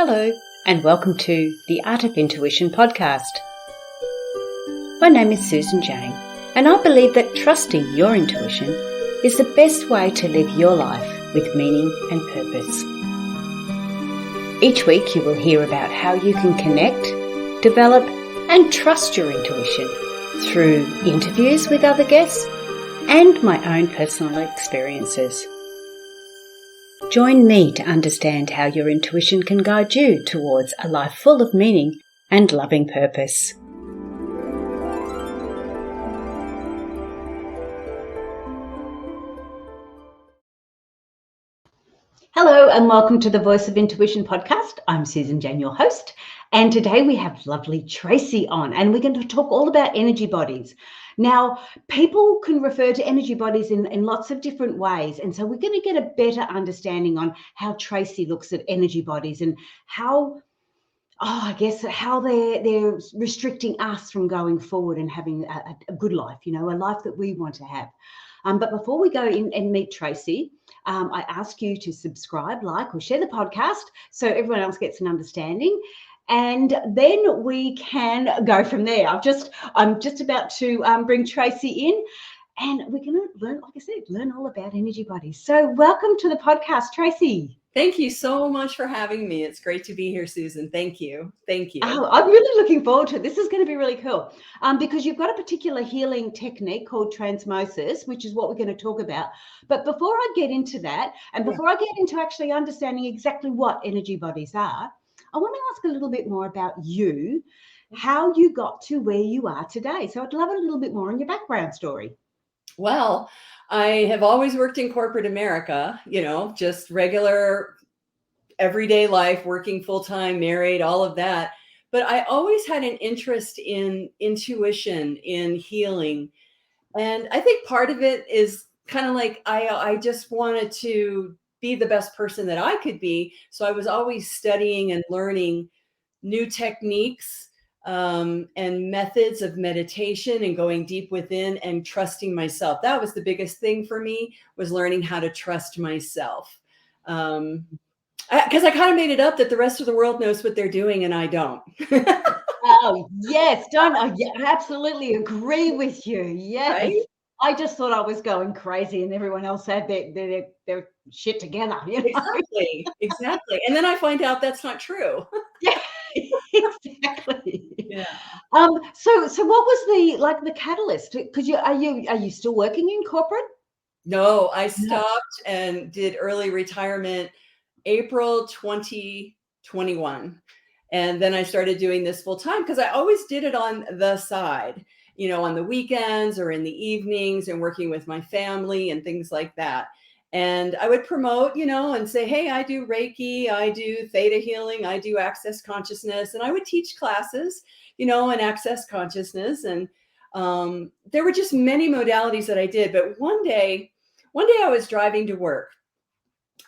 Hello, and welcome to the Art of Intuition podcast. My name is Susan Jane, and I believe that trusting your intuition is the best way to live your life with meaning and purpose. Each week you will hear about how you can connect, develop, and trust your intuition through interviews with other guests and my own personal experiences. Join me to understand how your intuition can guide you towards a life full of meaning and loving purpose. Hello and welcome to the Voice of Intuition podcast. I'm Susan Jane, your host, and today we have lovely Tracey on, and we're going to talk all about energy bodies. Now, people can refer to energy bodies in lots of different ways, and so we're going to get a better understanding on how Tracey looks at energy bodies and how how they're restricting us from going forward and having a good life, a life that we want to have. But before we go in and meet Tracey, I ask you to subscribe, like, or share the podcast so everyone else gets an understanding. And then we can go from there. I'm just about to bring Tracey in, and we're going to learn, like I said, learn all about energy bodies. So welcome to the podcast, Tracey. Thank you so much for having me. It's great to be here, Susan. Thank you. Thank you. Oh, I'm really looking forward to it. This is going to be really cool because you've got a particular healing technique called Transmosis, which is what we're going to talk about. But before I get into that, and before I get into actually understanding exactly what energy bodies are, I want to ask a little bit more about you, how you got to where you are today. So I'd love a little bit more on your background story. Well, I have always worked in corporate America, just regular everyday life, working full-time, married, all of that. But I always had an interest in intuition, in healing. And I think part of it is kind of like I just wanted to be the best person that I could be. So I was always studying and learning new techniques and methods of meditation and going deep within and trusting myself. That was the biggest thing for me, was learning how to trust myself. Because I kind of made it up that the rest of the world knows what they're doing and I don't. Oh, yes. Don't I absolutely agree with you. Yes. Right? I just thought I was going crazy and everyone else had their shit together. Exactly. And then I find out that's not true. Yeah, exactly. Yeah. So what was the catalyst? Because are you still working in corporate? No, I stopped and did early retirement April 2021. And then I started doing this full time because I always did it on the side, on the weekends or in the evenings and working with my family and things like that. And I would promote, and say, hey, I do Reiki, I do theta healing, I do access consciousness. And I would teach classes, in access consciousness. And there were just many modalities that I did. But one day I was driving to work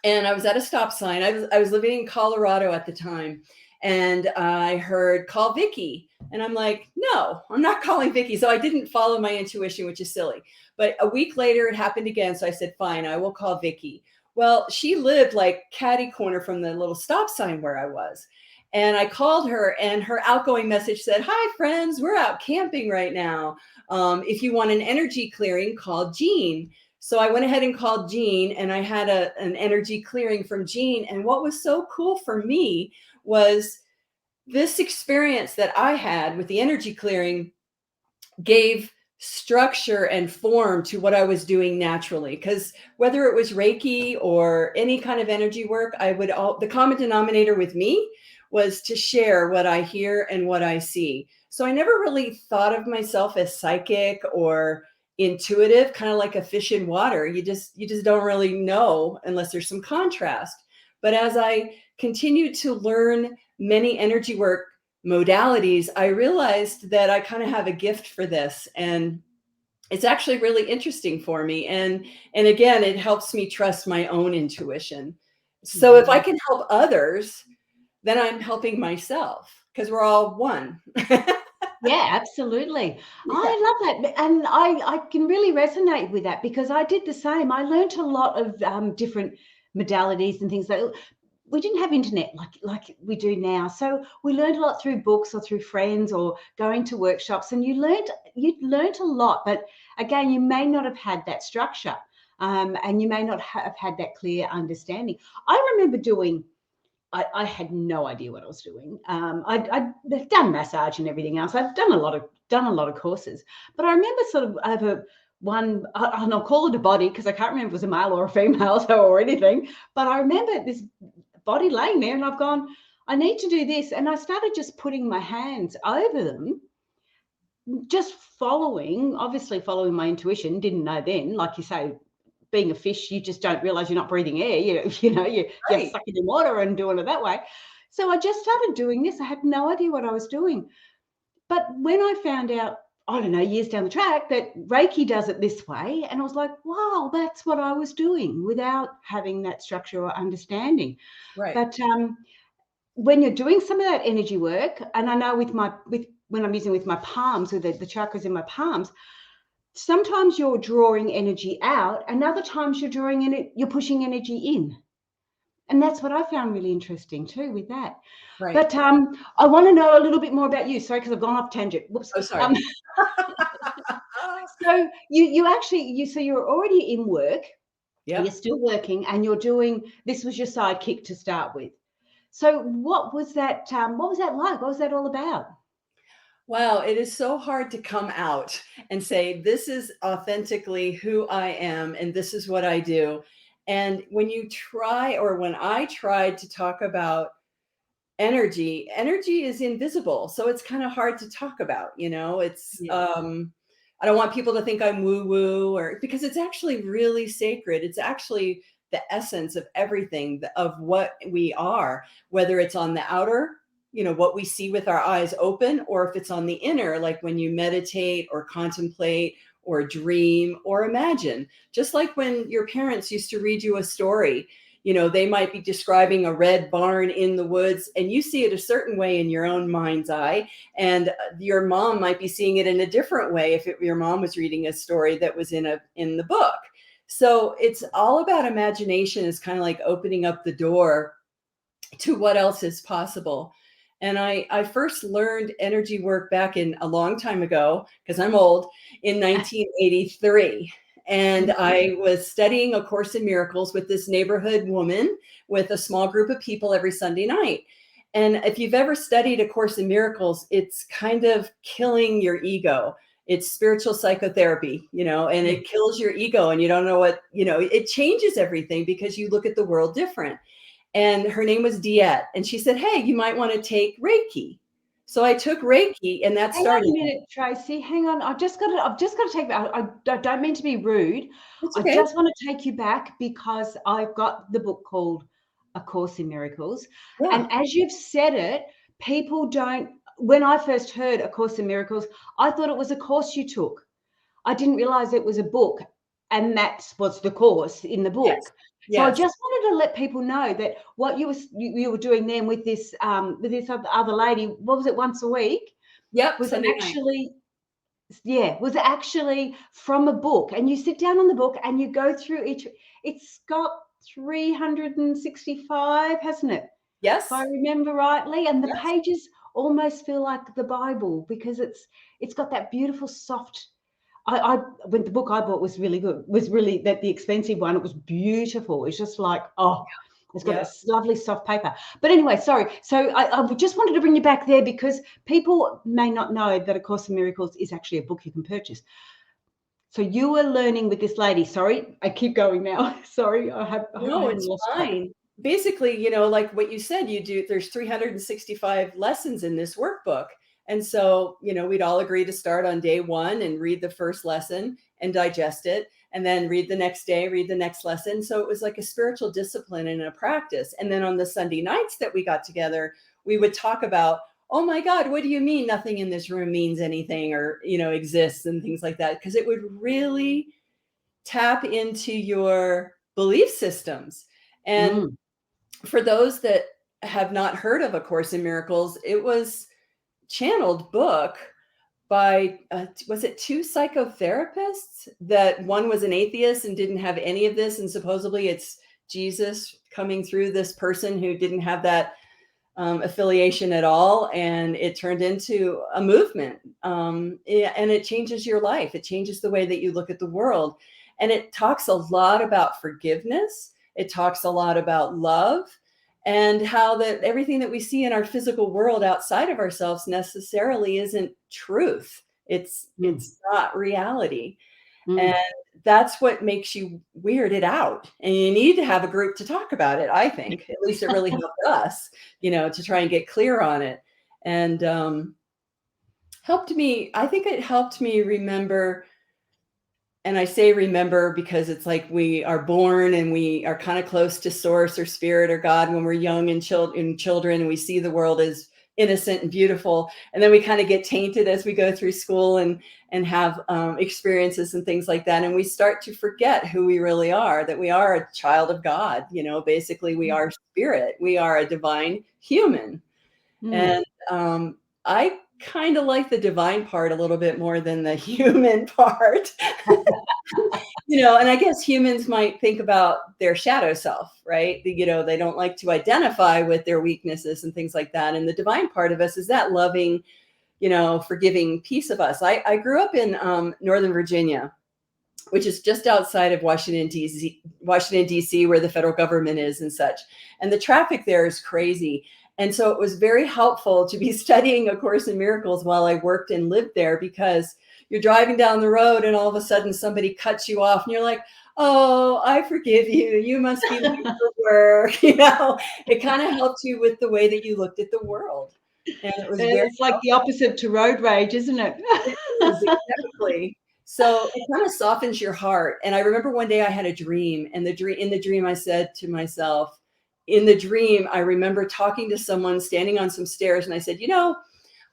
and I was at a stop sign. I was living in Colorado at the time. And I heard, call Vicky. And I'm like, no, I'm not calling Vicky. So I didn't follow my intuition, which is silly. But a week later, it happened again. So I said, fine, I will call Vicky. Well, she lived like catty corner from the little stop sign where I was. And I called her and her outgoing message said, hi, friends, we're out camping right now. If you want an energy clearing, call Jean. So I went ahead and called Jean, and I had an energy clearing from Jean. And what was so cool for me was this experience that I had with the energy clearing gave structure and form to what I was doing naturally. Because whether it was Reiki or any kind of energy work, the common denominator with me was to share what I hear and what I see. So I never really thought of myself as psychic or intuitive, kind of like a fish in water. You just don't really know unless there's some contrast. But as I continued to learn many energy work modalities, I realized that I kind of have a gift for this, and it's actually really interesting for me. And again, it helps me trust my own intuition. So if I can help others, then I'm helping myself, because we're all one. Yeah, absolutely. Yeah. I love that. And I can really resonate with that because I did the same. I learned a lot of different modalities and things like we didn't have internet like we do now. So we learned a lot through books or through friends or going to workshops, and you learned a lot. But again, you may not have had that structure, and you may not have had that clear understanding. I remember doing. I had no idea what I was doing. I'd done massage and everything else. I've done a lot of courses, but I remember sort of over one, and I'll call it a body because I can't remember if it was a male or a female or anything. But I remember this body laying there, and I've gone, I need to do this, and I started just putting my hands over them, just obviously following my intuition. Didn't know then, like you say, being a fish, you just don't realize you're not breathing air. You're Right. sucking in water and doing it that way. So I just started doing this. I had no idea what I was doing. But when I found out, I don't know, years down the track, that Reiki does it this way, and I was like, wow, that's what I was doing without having that structure or understanding. Right. But when you're doing some of that energy work, and I know with when I'm using with my palms, with the chakras in my palms, sometimes you're drawing energy out, and other times you're pushing energy in. And that's what I found really interesting too with that. Right. But I want to know a little bit more about you. Sorry, because I've gone off tangent. Whoops. Oh, sorry. So so you're already in work. Yeah. You're still working, and this was your sidekick to start with. So what was that? What was that like? What was that all about? Wow, it is so hard to come out and say, this is authentically who I am and this is what I do. And when you try, or when I tried to talk about energy is invisible. So it's kind of hard to talk about, it's, Yeah. I don't want people to think I'm woo woo, or because it's actually really sacred. It's actually the essence of everything, of what we are, whether it's on the outer, what we see with our eyes open, or if it's on the inner, like when you meditate or contemplate or dream or imagine. Just like when your parents used to read you a story, they might be describing a red barn in the woods, and you see it a certain way in your own mind's eye, and your mom might be seeing it in a different way if your mom was reading a story that was in the book. So it's all about imagination, is kind of like opening up the door to what else is possible. And I first learned energy work back in a long time ago, because I'm old, in 1983. And I was studying A Course in Miracles with this neighborhood woman with a small group of people every Sunday night. And if you've ever studied A Course in Miracles, it's kind of killing your ego. It's spiritual psychotherapy, and it kills your ego, and you don't know it changes everything because you look at the world different. And her name was Diet. And she said, hey, you might want to take Reiki. So I took Reiki, and that Hang on started. a minute, Tracey. Hang on. I've just got to take back. I don't mean to be rude. It's I okay. just want to take you back because I've got the book called A Course in Miracles. Yeah. And as you've said it, people don't. When I first heard A Course in Miracles, I thought it was a course you took. I didn't realize it was a book, and that was the course in the book. Yes. So I just wanted to let people know that what you were doing then with this other lady, what was it, once a week? Yep. Was Sunday actually was actually from a book, and you sit down on the book and you go through each. It's got 365, hasn't it? Yes. If I remember rightly, and the Yes. pages almost feel like the Bible because it's got that beautiful soft. When the book I bought was really good, was really that the expensive one. It was beautiful. It's just like, it's got this lovely soft paper. But anyway, sorry. So I just wanted to bring you back there because people may not know that A Course in Miracles is actually a book you can purchase. So you were learning with this lady. Sorry, I keep going now. Sorry, No, it's fine. Basically, like what you said, there's 365 lessons in this workbook. And so, we'd all agree to start on day one and read the first lesson and digest it, and then read the next day, read the next lesson. So it was like a spiritual discipline and a practice. And then on the Sunday nights that we got together, we would talk about, oh my God, what do you mean nothing in this room means anything or, exists and things like that? Because it would really tap into your belief systems. And for those that have not heard of A Course in Miracles, it was channeled book by was it two psychotherapists? That one was an atheist and didn't have any of this, and supposedly it's Jesus coming through this person who didn't have that affiliation at all, and it turned into a movement. And it changes your life. It changes the way that you look at the world. And it talks a lot about forgiveness. It talks a lot about love, and how that everything that we see in our physical world outside of ourselves necessarily isn't truth. It's not reality. And that's what makes you weirded out. And you need to have a group to talk about it, I think. At least it really helped us, to try and get clear on it. And I think it helped me remember. And I say remember because it's like we are born and we are kind of close to source or spirit or God when we're young and children, and we see the world as innocent and beautiful. And then we kind of get tainted as we go through school and have experiences and things like that. And we start to forget who we really are, that we are a child of God. Basically we are spirit. We are a divine human. And I kind of like the divine part a little bit more than the human part. And I guess humans might think about their shadow self, right? They don't like to identify with their weaknesses and things like that. And the divine part of us is that loving, forgiving piece of us. I grew up in Northern Virginia, which is just outside of Washington, D.C., where the federal government is and such. And the traffic there is crazy. And so it was very helpful to be studying A Course in Miracles while I worked and lived there, because you're driving down the road and all of a sudden somebody cuts you off and you're like, oh, I forgive you. You must be looking for work. It kind of helped you with the way that you looked at the world. And it was it's like the opposite to road rage, isn't it? It is, exactly. So it kind of softens your heart. And I remember one day I had a dream, and in the dream I said to myself, in the dream, I remember talking to someone standing on some stairs, and I said,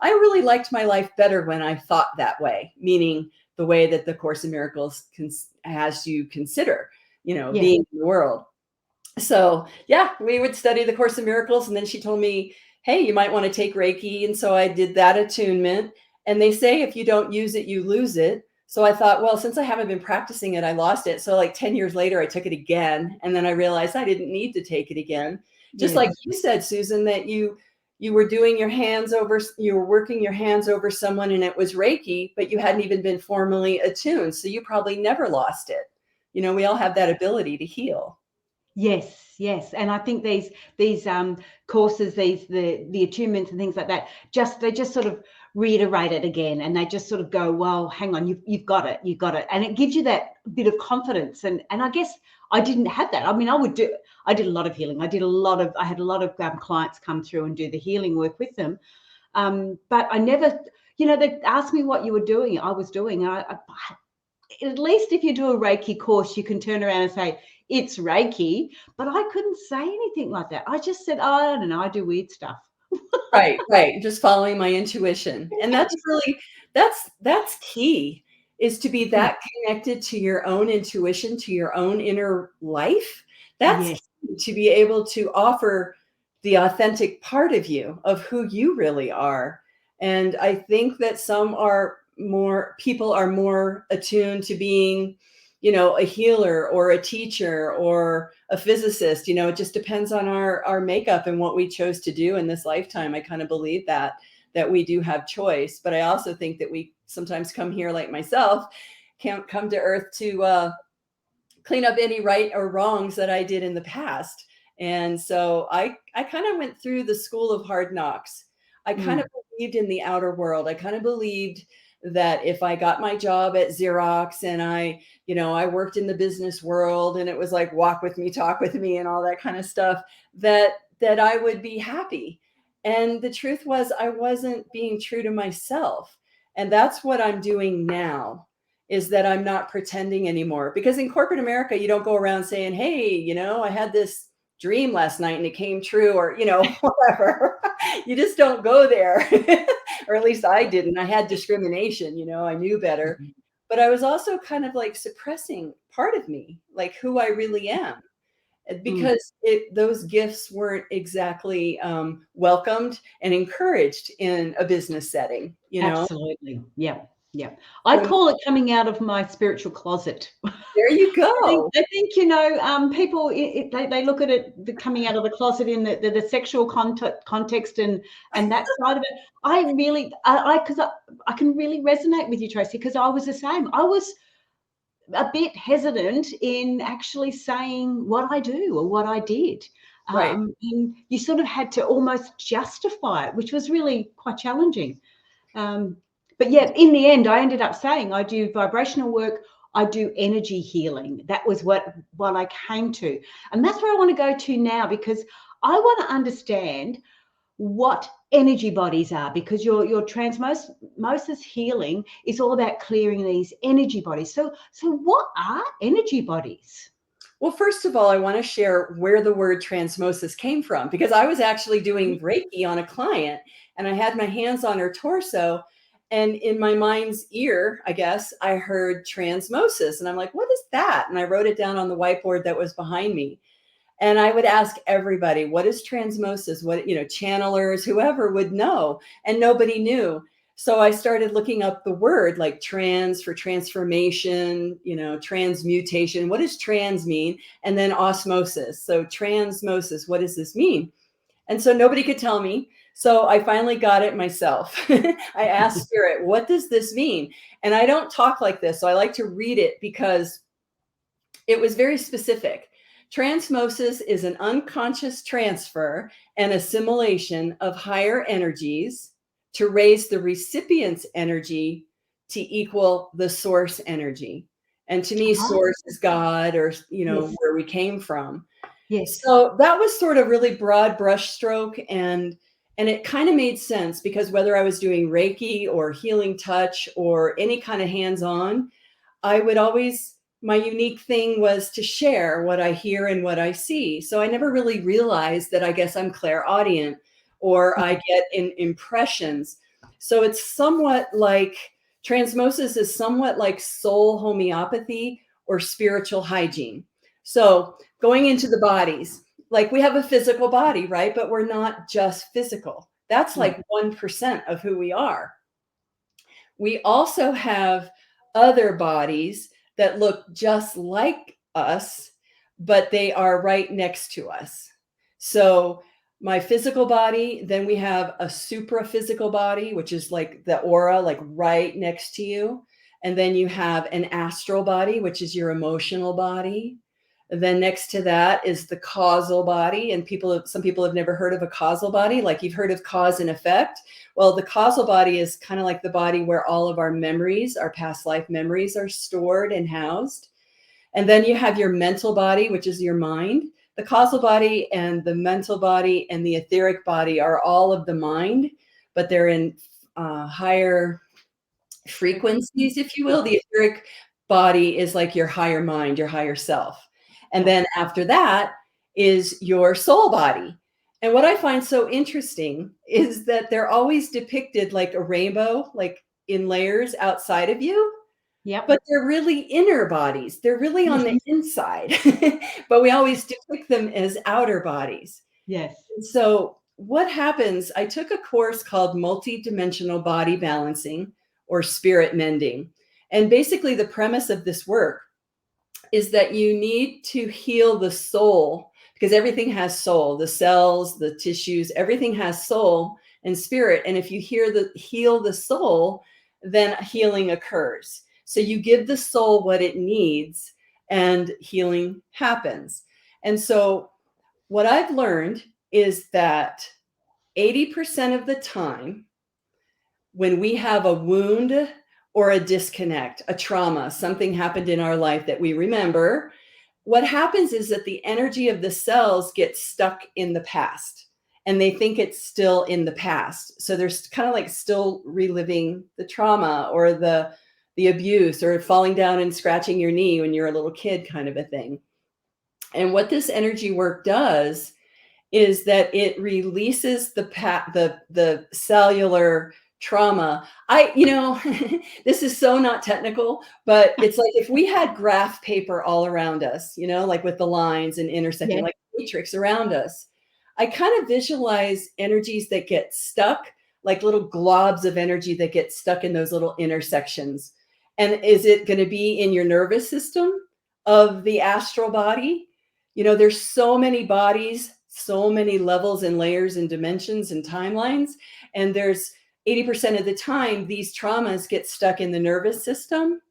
I really liked my life better when I thought that way, meaning the way that the Course in Miracles has you consider, being in the world. So yeah, we would study the Course in Miracles. And then she told me, hey, you might want to take Reiki. And so I did that attunement. And they say, if you don't use it, you lose it. So I thought, well, since I haven't been practicing it, I lost it. So like 10 years later, I took it again. And then I realized I didn't need to take it again. Just like you said, Susan, that you were doing you were working your hands over someone and it was Reiki, but you hadn't even been formally attuned. So you probably never lost it. We all have that ability to heal. Yes. And I think these courses, the attunements and things like that, they just sort of reiterate it again, and they just sort of go, well, hang on, you've got it, and it gives you that bit of confidence. And I guess I didn't have that. I mean, I did a lot of healing. I had a lot of clients come through and do the healing work with them, but I never, they asked me what you were doing. I was doing, and I at least if you do a Reiki course, you can turn around and say, it's Reiki, but I couldn't say anything like that. I just said, I don't know, I do weird stuff. Right. Just following my intuition. And that's really, that's key, is to be that connected to your own intuition, to your own inner life. That's key, to be able to offer the authentic part of you, of who you really are. And I think that people are more attuned to being, a healer or a teacher or a physicist. It just depends on our makeup and what we chose to do in this lifetime. I kind of believe that we do have choice, but I also think that we sometimes come here, like myself, can't come to earth to clean up any right or wrongs that I did in the past. And so I kind of went through the school of hard knocks. I kind of believed in the outer world. I kind of believed that if I got my job at Xerox and I worked in the business world, and it was like, walk with me, talk with me, and all that kind of stuff, that I would be happy. And the truth was, I wasn't being true to myself. And that's what I'm doing now, is that I'm not pretending anymore. Because in corporate America, you don't go around saying, hey, I had this dream last night and it came true, or, whatever. You just don't go there. Or at least I didn't. I had discrimination, I knew better. But I was also kind of like suppressing part of me, like who I really am, because those gifts weren't exactly welcomed and encouraged in a business setting, Absolutely. Yeah. Yeah. I So call it coming out of my spiritual closet. there you go. I think you know, people they look at it the coming out of the closet in the sexual context and that side of it. I really because I can really resonate with you, Tracey, because I was the same. I was a bit hesitant in actually saying what I do or what I did. Right. And you sort of had to almost justify it, which was really quite challenging. But yeah, in the end, I ended up saying I do vibrational work, I do energy healing. That was what I came to. And that's where I want to go to now, because I want to understand what energy bodies are, because your transmosis healing is all about clearing these energy bodies. So what are energy bodies? Well, first of all, I want to share where the word transmosis came from, because I was actually doing Reiki on a client and I had my hands on her torso. And in my mind's ear, I guess, I heard transmosis. And I'm like, what is that? And I wrote it down on the whiteboard that was behind me. And I would ask everybody, what is transmosis? What, channelers, whoever would know. And nobody knew. So I started looking up the word, like trans for transformation, transmutation. What does trans mean? And then osmosis. So transmosis, what does this mean? And so nobody could tell me. So I finally got it myself. I asked Spirit, what does this mean? And I don't talk like this. So I like to read it because it was very specific. Transmosis is an unconscious transfer and assimilation of higher energies to raise the recipient's energy to equal the source energy. And to me, Oh, source is God, or, yes, where we came from. yes. So that was sort of really broad brushstroke, and it kind of made sense, because whether I was doing Reiki or healing touch or any kind of hands-on, I would always, my unique thing was to share what I hear and what I see. So I never really realized that I guess I'm clairaudient, or I get impressions. So it's somewhat like, transmosis is somewhat like soul homeopathy or spiritual hygiene. So going into the bodies, like we have a physical body, right? But we're not just physical. That's Yeah. like 1% of who we are. We also have other bodies that look just like us, but they are right next to us. So my physical body, then we have a supra-physical body, which is like the aura, like right next to you. And then you have an astral body, which is your emotional body. Then next to that is the causal body. And some people have never heard of a causal body, like you've heard of cause and effect. Well, the causal body is kind of like the body where all of our memories, our past life memories, are stored and housed. And then you have your mental body, which is your mind. The causal body and the mental body and the etheric body are all of the mind, but they're in higher frequencies, if you will. The etheric body is like your higher mind, your higher self. And then after that is your soul body. And what I find so interesting is that they're always depicted like a rainbow, like in layers outside of you, Yep. but they're really inner bodies. They're really on the inside, but we always depict them as outer bodies. Yes. And so what happens, I took a course called Multidimensional Body Balancing, or Spirit Mending. And basically the premise of this work is that you need to heal the soul, because everything has soul, the cells, the tissues, everything has soul and spirit. And if you heal the soul, then healing occurs. So you give the soul what it needs and healing happens. And so what I've learned is that 80% of the time, when we have a wound or a disconnect, a trauma, something happened in our life that we remember, what happens is that the energy of the cells gets stuck in the past, and they think it's still in the past. So they're kind of like still reliving the trauma or the abuse, or falling down and scratching your knee when you're a little kid, kind of a thing. And what this energy work does is that it releases the cellular trauma. This is so not technical, but it's like if we had graph paper all around us, like with the lines and intersecting, Yes. like matrix around us, I kind of visualize energies that get stuck like little globs of energy that get stuck in those little intersections. And is it going to be in your nervous system of the astral body? You know, there's so many bodies, so many levels and layers and dimensions and timelines. And there's 80% of the time, these traumas get stuck in the nervous system,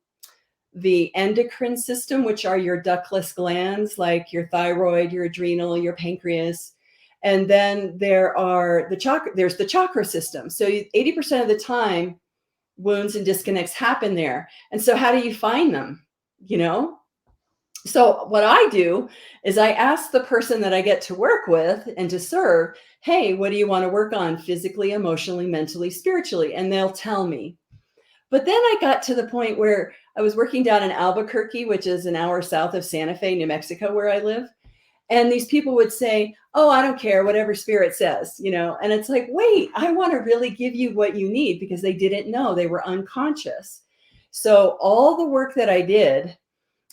the endocrine system, which are your ductless glands, like your thyroid, your adrenal, your pancreas. And then there's the chakra system. So 80% of the time, wounds and disconnects happen there. And so how do you find them? You know? So what I do is I ask the person that I get to work with and to serve, hey, what do you want to work on physically, emotionally, mentally, spiritually? And they'll tell me. But then I got to the point where I was working down in Albuquerque, which is an hour south of Santa Fe, New Mexico, where I live. And these people would say, oh, I don't care, whatever spirit says, you know. And it's like, wait, I want to really give you what you need, because they didn't know, they were unconscious. So all the work that I did,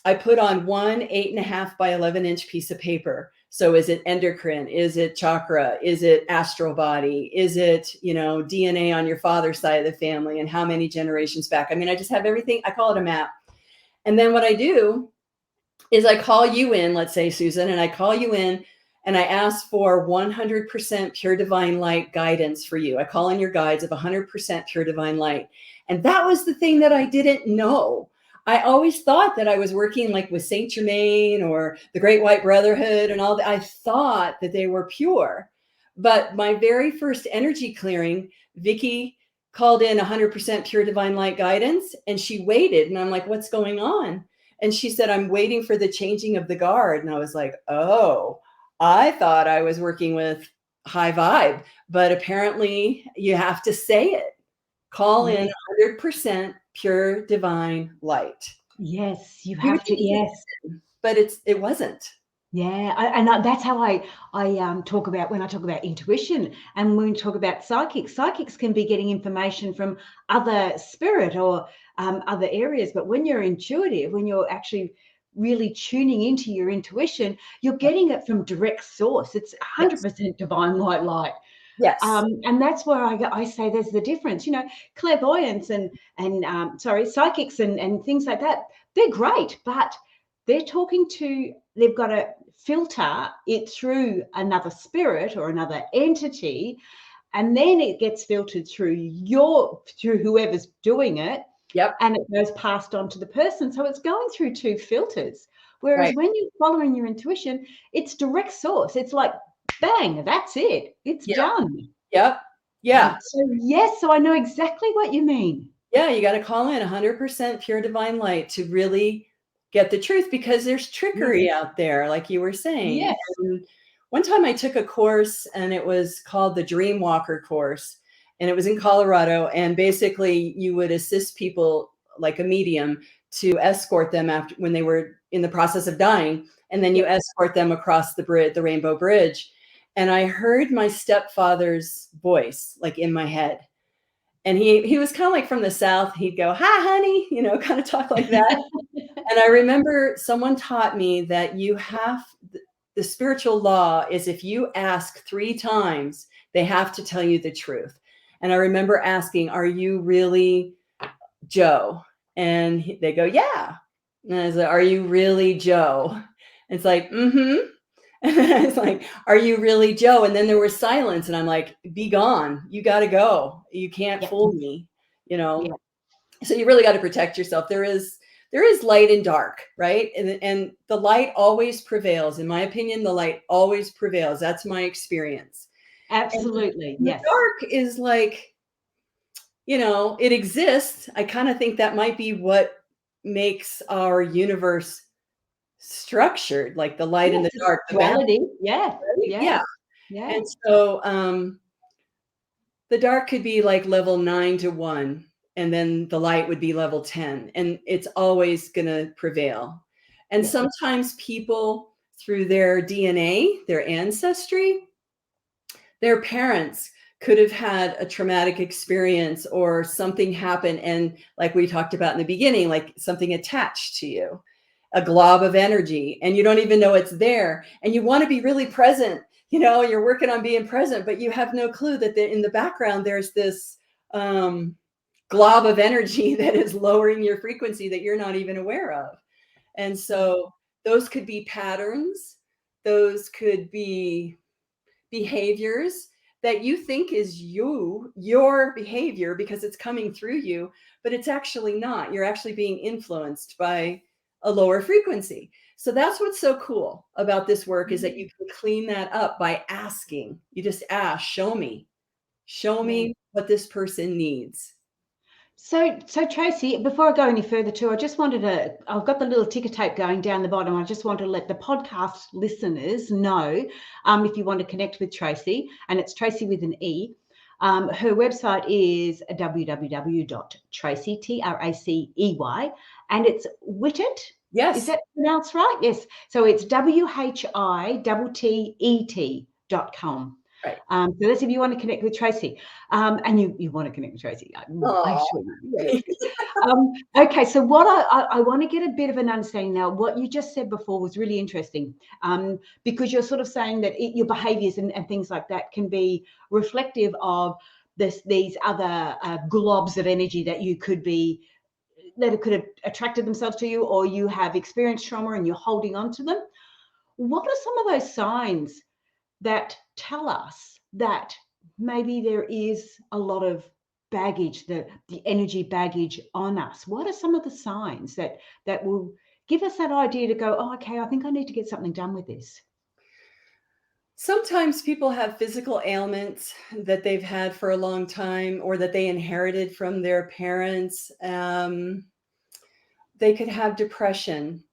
I put on one 8.5 by 11-inch piece of paper. So is it endocrine? Is it chakra? Is it astral body? Is it, you know, DNA on your father's side of the family and how many generations back? I mean, I just have everything. I call it a map. And then what I do is I call you in, let's say, Susan, and I call you in and I ask for 100% pure divine light guidance for you. I call in your guides of 100% pure divine light. And that was the thing that I didn't know. I always thought that I was working like with Saint Germain or the Great White Brotherhood and all that. I thought that they were pure. But my very first energy clearing, Vicky called in 100% pure divine light guidance, and she waited. And I'm like, what's going on? And she said, I'm waiting for the changing of the guard. And I was like, oh, I thought I was working with high vibe, but apparently you have to say it. Call in 100% pure divine light. Yes, you have to. Yes, but it wasn't. Yeah, and that's how I talk about when I talk about intuition, and when we talk about psychics. Psychics can be getting information from other spirit or other areas, but when you're intuitive, when you're actually really tuning into your intuition, you're getting it from direct source. It's 100% divine light. Yes. And that's where I say there's the difference. You know, clairvoyance and psychics and things like that, they're great, but they're they've got to filter it through another spirit or another entity, and then it gets filtered through whoever's doing it. Yep. And it goes passed on to the person. So it's going through two filters. Whereas when you're following your intuition, it's direct source. It's like, bang, that's it. It's done. Yep. Yeah. So I know exactly what you mean. Yeah, you got to call in 100% pure divine light to really get the truth, because there's trickery out there, like you were saying. Yes. And one time I took a course, and it was called the Dream Walker course, and it was in Colorado. And basically you would assist people like a medium to escort them when they were in the process of dying. And then you escort them across the Rainbow Bridge. And I heard my stepfather's voice like in my head. And he was kind of like from the South. He'd go, hi, honey, you know, kind of talk like that. And I remember someone taught me that the spiritual law is if you ask 3 times, they have to tell you the truth. And I remember asking, are you really Joe? And they go, yeah. And I was like, are you really Joe? It's like, mm-hmm. And it's like, are you really Joe? And then there was silence, and I'm like, be gone. You got to go. You can't fool me, you know? Yeah. So you really got to protect yourself. There is light and dark, right? And the light always prevails. In my opinion, the light always prevails. That's my experience. Absolutely. And yes. The dark is like, you know, it exists. I kind of think that might be what makes our universe structured, like the light and the dark, the duality. Yeah. And so the dark could be like level 9 to 1, and then the light would be level 10, and it's always going to prevail. And sometimes people, through their DNA, their ancestry, their parents could have had a traumatic experience or something happen, and like we talked about in the beginning, like something attached to you, a glob of energy, and you don't even know it's there, and you want to be really present you're working on being present, but you have no clue that in the background, there's this glob of energy that is lowering your frequency that you're not even aware of. And so those could be patterns. Those could be behaviors that you think is your behavior because it's coming through you, but it's actually not. You're actually being influenced by a lower frequency. So that's what's so cool about this work, is that you can clean that up by asking. You just ask, show me what this person needs. So Tracey, before I go any further too, I just wanted I've got the little ticker tape going down the bottom. I just want to let the podcast listeners know, if you want to connect with Tracey, and it's Tracey with an E. Her website is www.tracey, Tracey, and it's Whittet. Yes. Is that pronounced right? Yes. So it's WHITTET.com. Right. So that's if you want to connect with Tracey, and you want to connect with Tracey. I'm sure you. Okay, so what I want to get a bit of an understanding now. What you just said before was really interesting, because you're sort of saying that your behaviours and things like that can be reflective of these other globs of energy that could have attracted themselves to you, or you have experienced trauma and you're holding on to them. What are some of those signs that tell us that maybe there is a lot of baggage, the energy baggage on us? What are some of the signs that will give us that idea to go, oh, okay, I think I need to get something done with this? Sometimes people have physical ailments that they've had for a long time, or that they inherited from their parents. They could have depression.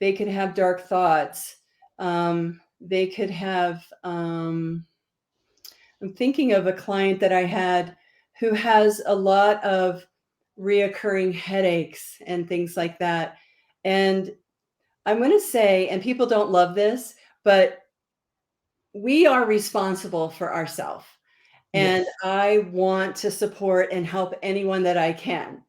They could have dark thoughts. They could have, I'm thinking of a client that I had who has a lot of reoccurring headaches and things like that. And I'm going to say, and people don't love this, but we are responsible for ourselves. And Yes. I want to support and help anyone that I can.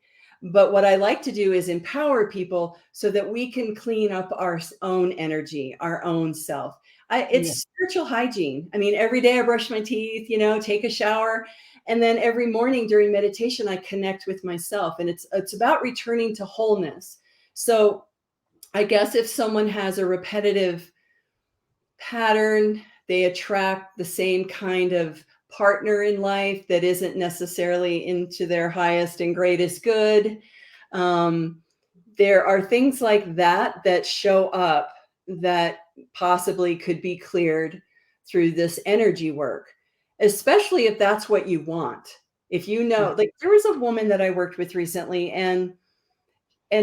But what I like to do is empower people so that we can clean up our own energy, our own self. It's spiritual hygiene. I mean, every day I brush my teeth, take a shower. And then every morning during meditation, I connect with myself. And it's about returning to wholeness. So I guess if someone has a repetitive pattern, they attract the same kind of partner in life that isn't necessarily into their highest and greatest good. There are things like that show up that possibly could be cleared through this energy work, especially if that's what you want. If like there was a woman that I worked with recently, and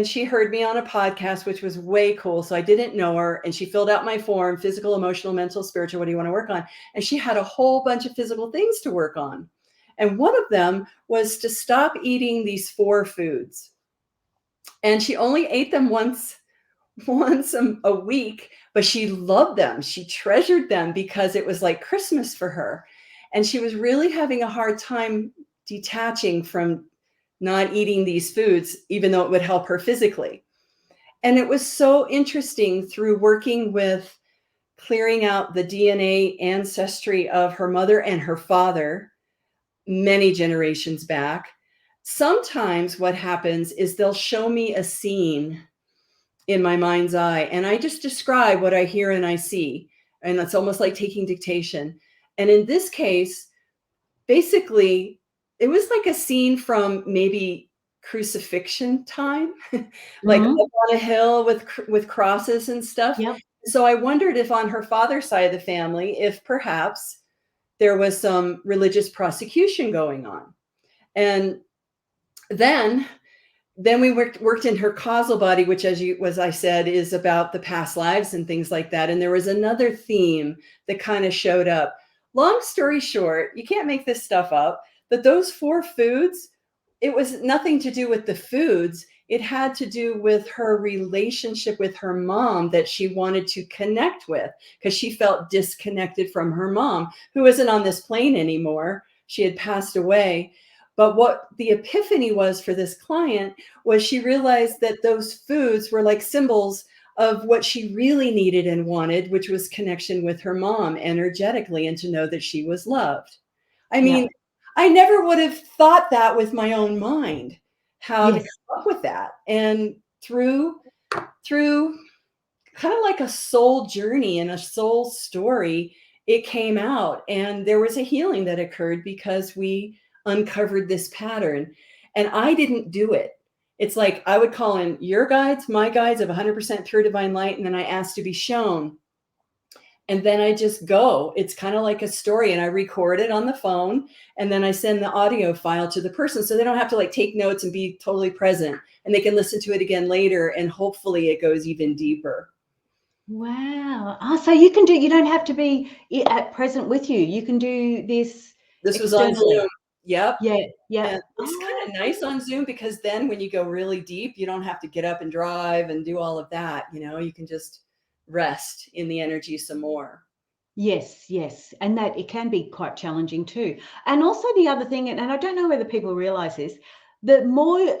she heard me on a podcast, which was way cool. So I didn't know her. And she filled out my form: physical, emotional, mental, spiritual. What do you want to work on? And she had a whole bunch of physical things to work on. And one of them was to stop eating these 4 foods. And she only ate them once a week, but she loved them. She treasured them because it was like Christmas for her. And she was really having a hard time detaching from not eating these foods, even though it would help her physically. And it was so interesting, through working with clearing out the DNA ancestry of her mother and her father many generations back. Sometimes what happens is they'll show me a scene in my mind's eye, and I just describe what I hear and I see. And it's almost like taking dictation. And in this case, basically, it was like a scene from maybe crucifixion time, like up on a hill with crosses and stuff. Yep. So I wondered if on her father's side of the family, if perhaps there was some religious prosecution going on. And then we worked in her causal body, which, as I said, is about the past lives and things like that. And there was another theme that kind of showed up. Long story short, you can't make this stuff up, but those 4 foods, it was nothing to do with the foods. It had to do with her relationship with her mom that she wanted to connect with, because she felt disconnected from her mom, who isn't on this plane anymore. She had passed away. But what the epiphany was for this client was she realized that those foods were like symbols of what she really needed and wanted, which was connection with her mom energetically and to know that she was loved. I Yeah. mean, I never would have thought that with my own mind, how to Yes. come up with that. And through kind of like a soul journey and a soul story, it came out and there was a healing that occurred because we uncovered this pattern. And I didn't do it. It's like I would call in your guides, my guides of 100% pure divine light, and then I asked to be shown. And then I just go. It's kind of like a story, and I record it on the phone, and then I send the audio file to the person so they don't have to like take notes and be totally present, and they can listen to it again later, and hopefully it goes even deeper. Wow. So you can do, you don't have to be at present with you. You can do this This was on externally. Zoom. Yep. Yeah. Yeah. And it's Oh, kind of nice on Zoom because then when you go really deep, you don't have to get up and drive and do all of that. You can just rest in the energy some more. yes, yes. And that it can be quite challenging too. And also the other thing, and I don't know whether people realize this, the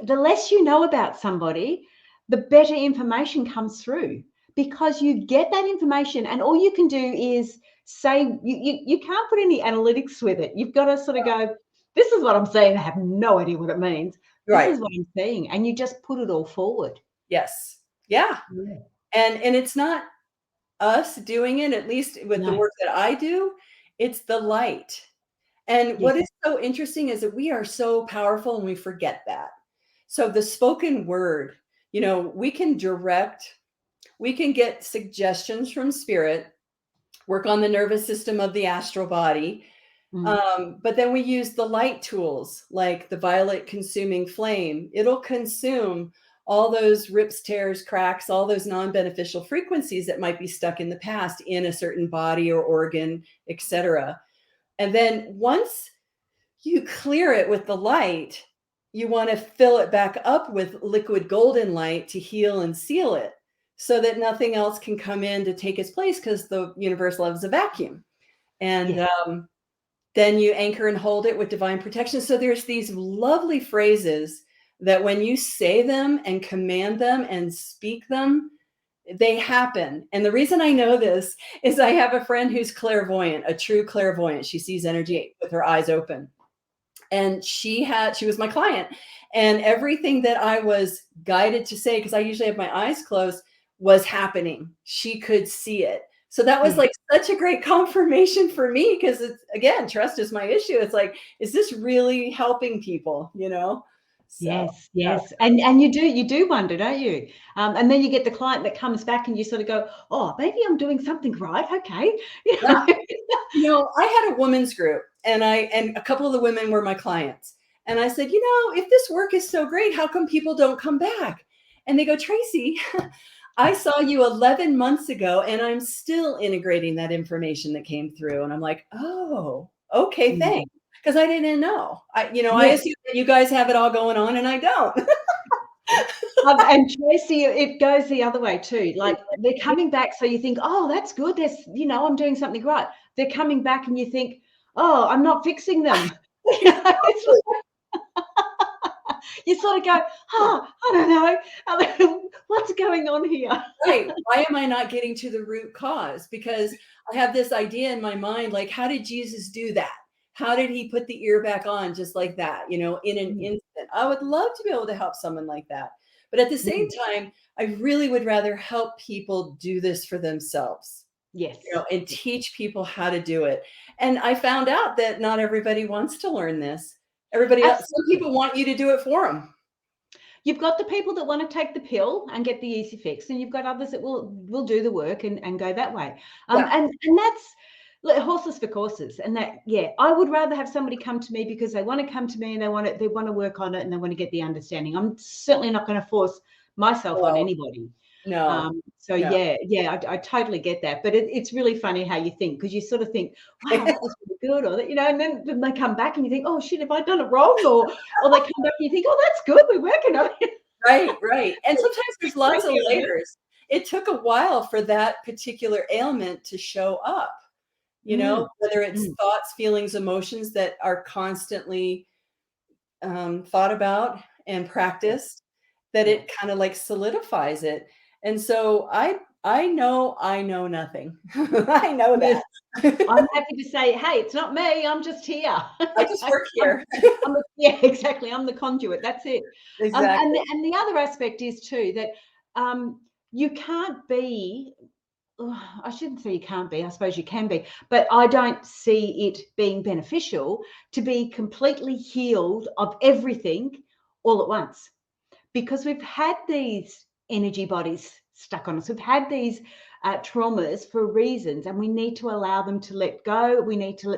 less you know about somebody, the better information comes through because you get that information and all you can do is say, you can't put any analytics with it. You've got to sort of go, this is what I'm saying. I have no idea what it means. This Right. is what I'm saying. And you just put it all forward. Yes. Yeah. Yeah. And it's not us doing it, at least with the No. work that I do, it's the light. And Yes. what is so interesting is that we are so powerful and we forget that. So the spoken word, we can get suggestions from spirit, work on the nervous system of the astral body. Mm. But then we use the light tools like the violet consuming flame. It'll consume all those rips, tears, cracks, all those non-beneficial frequencies that might be stuck in the past in a certain body or organ, etc. And then once you clear it with the light, you want to fill it back up with liquid golden light to heal and seal it so that nothing else can come in to take its place because the universe loves a vacuum. And Yes. then you anchor and hold it with divine protection. So there's these lovely phrases that when you say them and command them and speak them, they happen. And the reason I know this is I have a friend who's clairvoyant, a true clairvoyant. She sees energy with her eyes open. And she was my client. And everything that I was guided to say, because I usually have my eyes closed, was happening. She could see it. So that was Yes. like such a great confirmation for me because it's again, trust is my issue. It's like, is this really helping people? So Yes, yes. And you do wonder, don't you? And then you get the client that comes back and you sort of go, oh, maybe I'm doing something right. Okay. You yeah. know? I had a women's group and a couple of the women were my clients. And I said, if this work is so great, how come people don't come back? And they go, Tracey, I saw you 11 months ago and I'm still integrating that information that came through. And I'm like, oh, okay, Mm. thanks. Because I didn't know. I Yes. assume that you guys have it all going on and I don't. And Tracy, it goes the other way too. Like they're coming back, so you think, oh, that's good. I'm doing something right. They're coming back and you think, oh, I'm not fixing them. It's like, you sort of go, oh, I don't know. What's going on here? Right. Why am I not getting to the root cause? Because I have this idea in my mind, like, how did Jesus do that? How did he put the ear back on just like that, in an Mm, instant? I would love to be able to help someone like that. But at the same mm. time, I really would rather help people do this for themselves, Yes. and teach people how to do it. And I found out that not everybody wants to learn this. Everybody else, some Absolutely. people want you to do it for them. You've got the people that want to take the pill and get the easy fix, and you've got others that will do the work and go that way. Yeah. And that's like horses for courses. And that, yeah, I would rather have somebody come to me because they want to come to me and they want to work on it and they want to get the understanding. I'm certainly not going to force myself on Well, anybody. no, So no. yeah, I totally get that. But it's really funny how you think because you sort of think, wow, that was really good, or that, and then they come back and you think, oh shit, have I done it wrong? Or they come back and you think, oh, that's good, we're working on it. Right, right. And sometimes there's lots of Working on it. layers. It took a while for that particular ailment to show up, Mm, whether it's mm, thoughts, feelings, emotions that are constantly thought about and yeah, practiced, that yeah. it kind of like solidifies it. And so I know nothing. I know Yes, that. I'm happy to say, hey, it's not me. I'm just here. I just work here. Yeah, exactly. I'm the conduit. That's it. And Exactly. the other aspect is too that you can't be. I shouldn't say you can't be. I suppose you can be, but I don't see it being beneficial to be completely healed of everything all at once, because we've had these energy bodies stuck on us. We've had these traumas for reasons, and we need to allow them to let go. We need to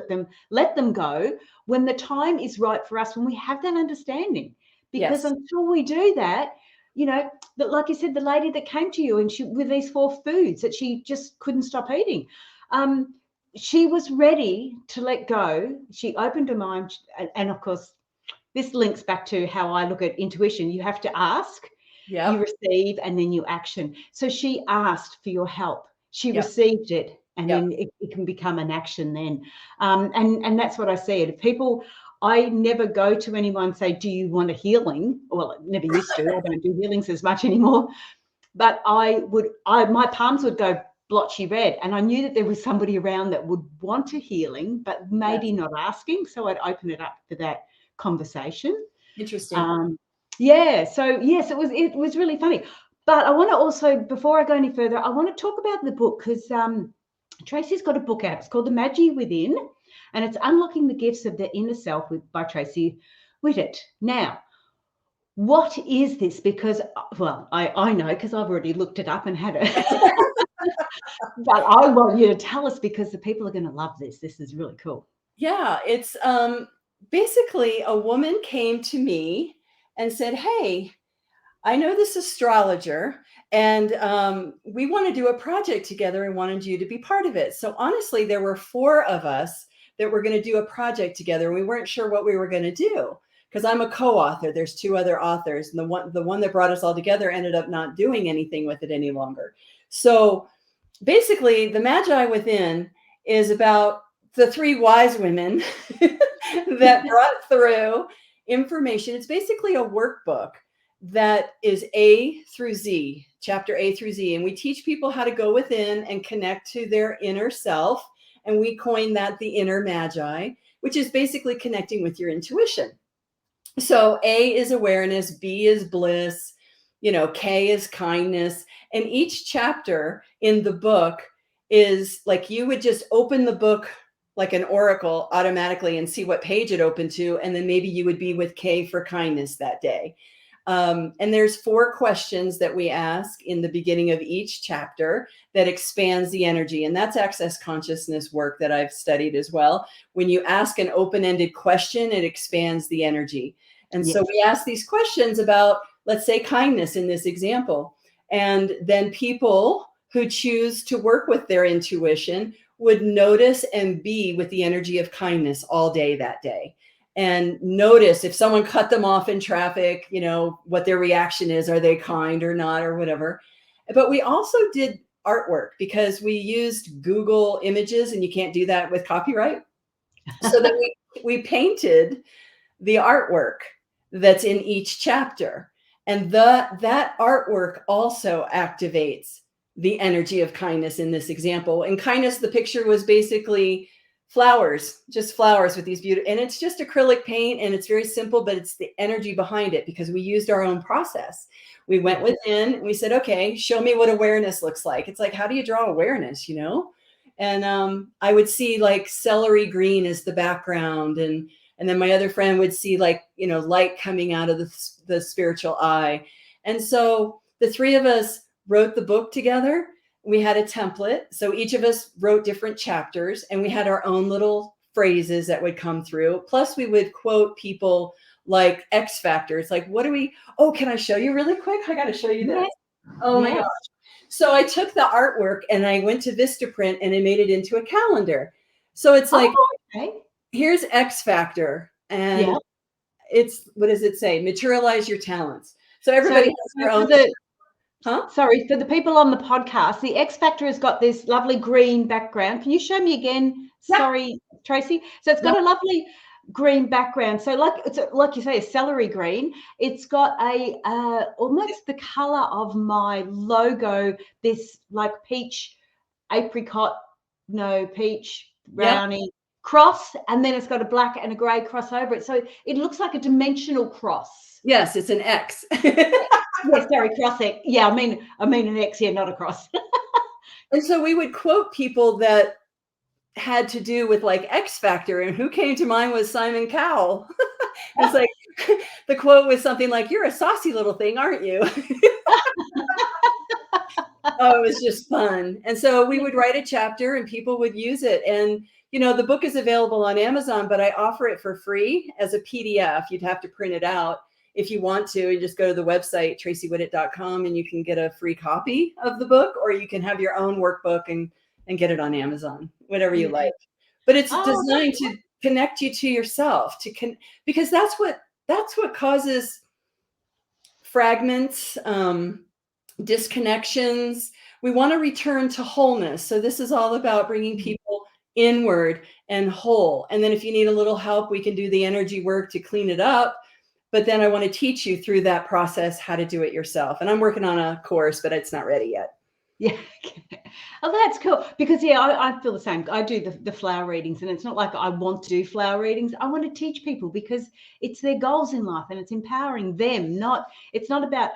let them go when the time is right for us, when we have that understanding. Because Yes. until we do that, that, like you said, the lady that came to you and she with these 4 foods that she just couldn't stop eating. She was ready to let go. She opened her mind, and of course, this links back to how I look at intuition. You have to ask, you Yep. receive, and then you action. So she asked for your help. She Yep. received it, and Yep. then it can become an action then. And that's what I see. If people, I never go to anyone and say, do you want a healing? Well, I never used to. I don't do healings as much anymore. But my palms would go blotchy red, and I knew that there was somebody around that would want a healing, but Yes. maybe not asking. So I'd open it up for that conversation. Interesting. Yeah, so yes, it was really funny. But I want to also, before I go any further, I want to talk about the book, because Tracey's got a book out. It's called The Magi Within, and it's Unlocking the Gifts of the Inner Self by Tracey Whittet. Now, what is this? Because, well, I know, because I've already looked it up and had it. But I want you to tell us, because the people are going to love this. This is really cool. Yeah, it's basically a woman came to me and said, "Hey, I know this astrologer, and we want to do a project together and wanted you to be part of it." So honestly, there were 4 of us that were going to do a project together, and we weren't sure what we were going to do because I'm a co-author. There's 2 other authors, and the one that brought us all together ended up not doing anything with it any longer. So basically, the Magi Within is about the 3 wise women that brought through information. It's basically a workbook that is A through Z, chapter A through Z. And we teach people how to go within and connect to their inner self. And we coin that the inner Magi, which is basically connecting with your intuition. So A is awareness, B is bliss, K is kindness. And each chapter in the book is like you would just open the book like an oracle automatically and see what page it opened to. And then maybe you would be with K for kindness that day. And there's 4 questions that we ask in the beginning of each chapter that expands the energy. And that's access consciousness work that I've studied as well. When you ask an open-ended question, it expands the energy. And so Yes. we ask these questions about, let's say, kindness in this example. And then people who choose to work with their intuition would notice and be with the energy of kindness all day that day. And notice if someone cut them off in traffic, what their reaction is. Are they kind or not, or whatever? But we also did artwork because we used Google Images, and you can't do that with copyright. So then we painted the artwork that's in each chapter. And that artwork also activates the energy of kindness in this example. And kindness, the picture was basically flowers, just flowers with these beautiful, and it's just acrylic paint, and it's very simple, but it's the energy behind it because we used our own process. We went within, and we said, okay, show me what awareness looks like. It's like, how do you draw awareness, And I would see like celery green as the background, and then my other friend would see like, light coming out of the spiritual eye. And so the 3 of us wrote the book together. We had a template. So each of us wrote different chapters, and we had our own little phrases that would come through. Plus we would quote people like X Factor. Like, can I show you really quick? I got to show you this. Oh my gosh. So I took the artwork and I went to Vistaprint and I made it into a calendar. So it's like, here's X Factor, and it's, what does it say? Materialize your talents. So everybody has their own. Sorry, for the people on the podcast, the X Factor has got this lovely green background. Can you show me again? Sorry, Tracey. So it's got a lovely green background. So like you say, a celery green. It's got a almost the color of my logo, this like peach, apricot, no, peach, brownie cross, and then it's got a black and a grey cross over it. So it looks like a dimensional cross. Yes, it's an X. Yes, sorry, crossing. Yeah, I mean an X here, not a cross. And so we would quote people that had to do with like X Factor, and who came to mind was Simon Cowell. It's like the quote was something like, "You're a saucy little thing, aren't you?" Oh, it was just fun. And so we would write a chapter and people would use it. And, you know, the book is available on Amazon, but I offer it for free as a PDF. You'd have to print it out. If you want to, you just go to the website, TraceyWhittet.com, and you can get a free copy of the book, or you can have your own workbook and get it on Amazon, whatever you like. But it's designed to connect you to yourself, because that's what causes fragments, disconnections. We want to return to wholeness. So this is all about bringing people inward and whole. And then if you need a little help, we can do the energy work to clean it up. But then I want to teach you through that process how to do it yourself. And I'm working on a course, but it's not ready yet. Yeah. Oh, that's cool. Because I feel the same. I do the flower readings, and it's not like I want to do flower readings. I want to teach people because it's their goals in life and it's empowering them. It's not about,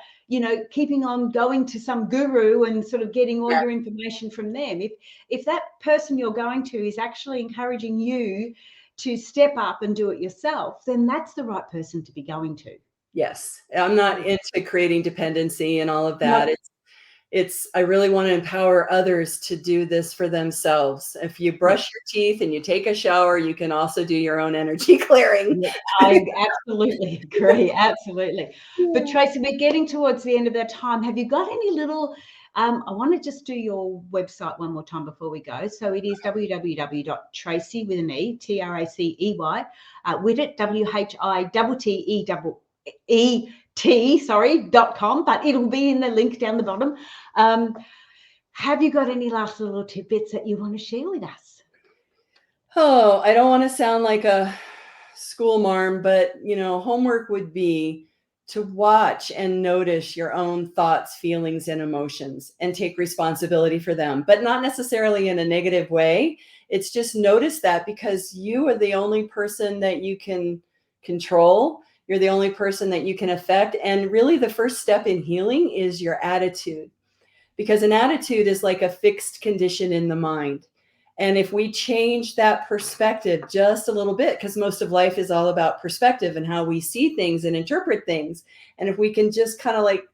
keeping on going to some guru and sort of getting all your information from them. If that person you're going to is actually encouraging you to step up and do it yourself, then that's the right person to be going to. Yes. I'm not into creating dependency and all of that. No. I really want to empower others to do this for themselves. If you brush your teeth and you take a shower, you can also do your own energy clearing. Yeah, I absolutely agree. Absolutely. But Tracey, we're getting towards the end of our time. Have you got any little, I want to just do your website one more time before we go. So it is www.tracey with an E, Tracey, Whittet, WHITTET.com, but it'll be in the link down the bottom. Have you got any last little tidbits that you want to share with us? Oh, I don't want to sound like a school marm, but homework would be to watch and notice your own thoughts, feelings, and emotions and take responsibility for them, but not necessarily in a negative way. It's just notice that, because you are the only person that you can control. You're the only person that you can affect. And really the first step in healing is your attitude, because an attitude is like a fixed condition in the mind. And if we change that perspective just a little bit, because most of life is all about perspective and how we see things and interpret things. And if we can just kind of like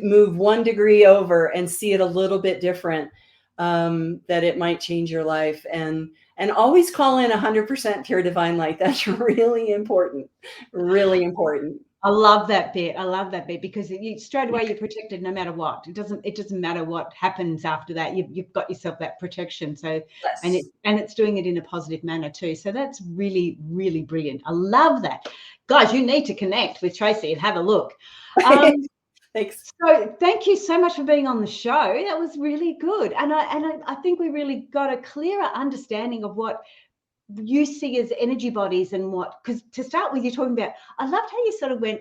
move 1 degree over and see it a little bit different, that it might change your life. And always call in 100% pure divine light. That's really important. Really important. I love that bit. Because straight away you're protected no matter what. It doesn't matter what happens after that. You've got yourself that protection. So yes. and it's doing it in a positive manner too. So that's really, really brilliant. I love that. Guys, you need to connect with Tracey and have a look. Thanks. So thank you so much for being on the show. That was really good. And I think we really got a clearer understanding of what you see as energy bodies and because to start with, you're talking about, I loved how you sort of went,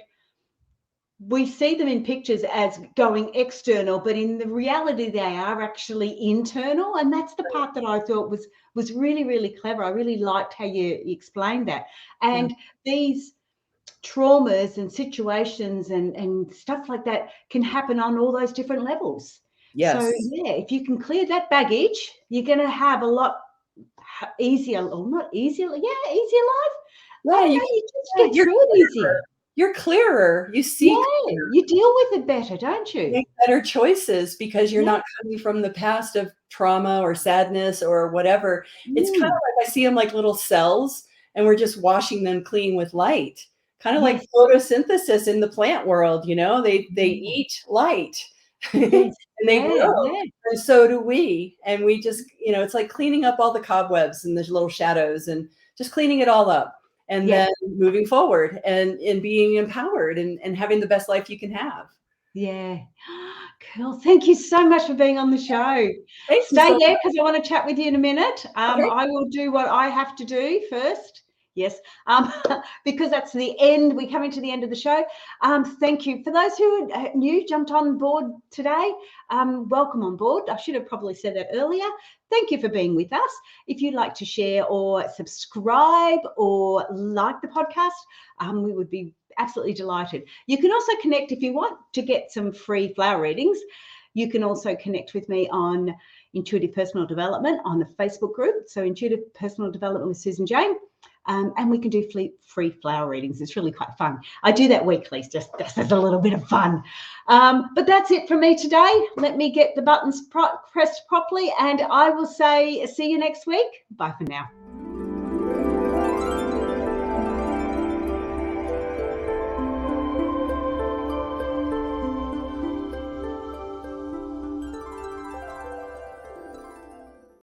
we see them in pictures as going external, but in the reality, they are actually internal. And that's the part that I thought was really, really clever. I really liked how you explained that. And these traumas and situations and stuff like that can happen on all those different levels. Yes. So if you can clear that baggage, you're going to have a lot easier, or not easier, easier life. Yeah, you just get through it easier. You're clearer. You see, you deal with it better, don't you? Make better choices because you're not coming from the past of trauma or sadness or whatever. It's kind of like I see them like little cells, and we're just washing them clean with light. Kind of like photosynthesis in the plant world, they eat light. And they grow, and so do we. And we just, it's like cleaning up all the cobwebs and the little shadows and just cleaning it all up. And then moving forward and being empowered and having the best life you can have. Yeah. Cool. Thank you so much for being on the show. Stay there because I want to chat with you in a minute. I will do what I have to do first. Yes, because that's the end. We come into the end of the show. Thank you. For those who are new, jumped on board today, welcome on board. I should have probably said that earlier. Thank you for being with us. If you'd like to share or subscribe or like the podcast, we would be absolutely delighted. You can also connect if you want to get some free flower readings. You can also connect with me on Intuitive Personal Development on the Facebook group. So Intuitive Personal Development with Susan Jane. And we can do free flower readings. It's really quite fun. I do that weekly, just as a little bit of fun. But that's it from me today. Let me get the buttons pressed properly, and I will say see you next week. Bye for now.